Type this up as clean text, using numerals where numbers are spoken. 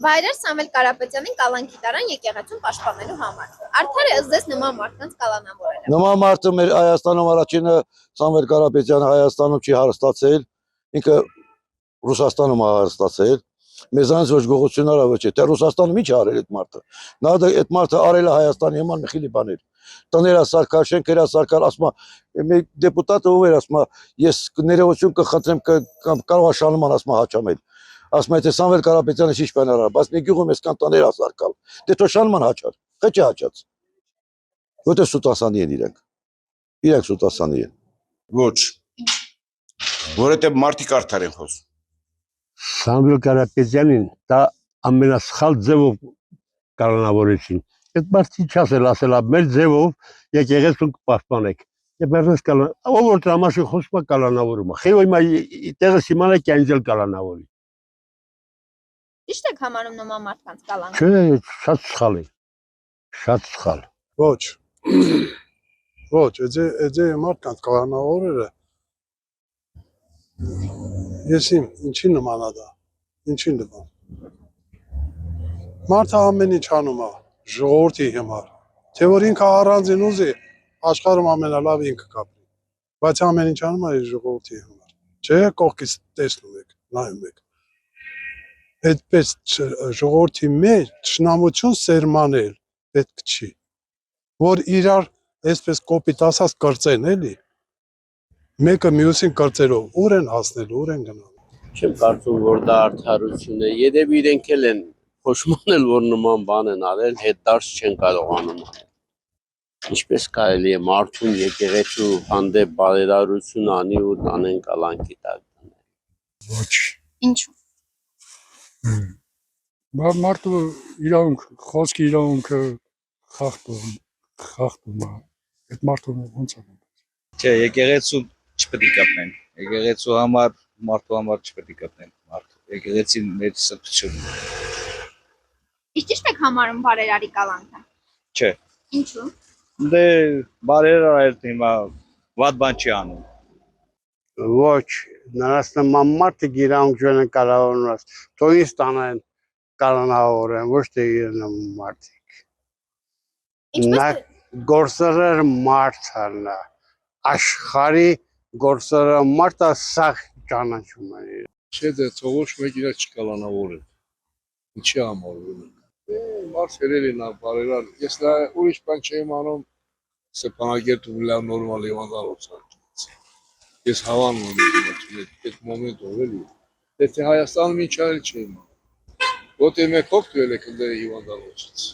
Վայրեր Սամվել Կարապետյանին կալանքի տարան եկեղեցուն պաշտպանելու համար։ Արդարը ըստ ձեզ նման մարդկանց կալանավորելը։ Նման մարդը մեր Հայաստանում առաջինը Սամվել Կարապետյանը Հայաստանում չի հարստացել, ինքը Ռուսաստանում է հարստացել։ Մեզանից ոչ գողությունները ոչ է, թե Ռուսաստանում ինչ արել այդ մարդը։ Նա այդ մարդը արել է Հայաստանի համար մի խիլի բաներ։ Տները սարքար, շենքերը սարքար, ասում է, մի դեպուտատը ով էր, ասում է, ես ներողություն կխնդրեմ կարող է շարժման ասում հաճամել։ Ասում է, թե Սամվել Կարապետյանը ինչ բան արավ, բայց մի գյուղում էս կան տներ ասարկալ։ Դե թո շարժման հաճար, խճի հաճած։ Որտե սուտասանի են իրենք։ Իրենք սուտասանի են։ Ոչ։ Որովհետև մարդիկ արդար են խոսում։ Սամվել Կարապետյանին դա ամենասխալ ձևով կալանավորեցին։ Այդ մարդի չասել, ասելա մեր ձևով եկեղեցուն կպաշտպանեք։ Եվ վերջերս ով որ դրամաշի խոսում է կալանավորում է։ Խեյ հիմա տեղը սիմանա կյանձել կալանավորի։ Ճիշտ եք համարում նման մարդկանց կալանք։ Չէ, շատ սխալ է։ Շատ սխալ։ Ոչ։ Ոչ, այդ մարդկանց կալանավորելը Եսիմ, ինչի նման է դա, ինչի նման։ Մարդը ամեն ինչ անում է, ժողովրդի համար, թե որ ինքը առանձին ուզի, աշխարհում ամենալավ ինքը կապրի, բայց ամեն ինչ անում է ժողովրդի համար, չէ կողքից տեսնում եք, նայում եք։ Այդպես ժողովրդի մեջ թշնամություն սերմանել պետք չի, որ իրար այսպես կոպիտ ասած կրծեն էլի, մեկը մյուսին կրծերով, ուր են հասնել, ուր են գնալ։ Չեմ կարծում, որ դա արդարություն է։ Երբ իրենք էլ են փոշմանել, որ նման բան են արել, հետդարձ չեն կարողանում անել։ Ինչպես կարելի է մարդուն եկեղեցու հանդեպ բարերարություն անի ու տանեն կալանքի տակ դնել։ Ոչ։ Ինչու։ Մարդու իրավունք, խոսքի իրավունքը խախտում է։ Այդ մարդու ոնց է։ Չէ, եկեղեցու չպետք է կապնեն։ Եկեղեցու համար, մարդու համար չպետք է կապնեն։ Եկեղեցին մեր սրբությունն է։ Իսկ ճիշտ եք համարում բարերարի կալանքը։ Չէ։ Ինչու։ Դե բարերարը հիմա վատ բան չի անում։ Ոչ, նրանց նման մարդիկ իրավունք չունեն կալանավորել, թող ինձ տանեն կալանավորեն, ոչ թե իրեն նման մարդիկ։ Նա գործարար մարդն է, աշխարհի գործարար մարդը սաղ ճանաչում է։ Չէ, դե թող ոչ մեկ իրար չկալանավորեն։ Ինչի համար որ։ Մարդ երևի նա բարերար։ Ես նա ուրիշ բան չեմ անում, Ստեփանագերտ ու լավ նորմալ Եվանդալոց։ Ես հավանում եմ այդ մոմենտով էլի։ Դե թե Հայաստանում ինչ արել չեմ անում։ Որտե մեկ հոգ դվել եք դե Եվանդալոցից։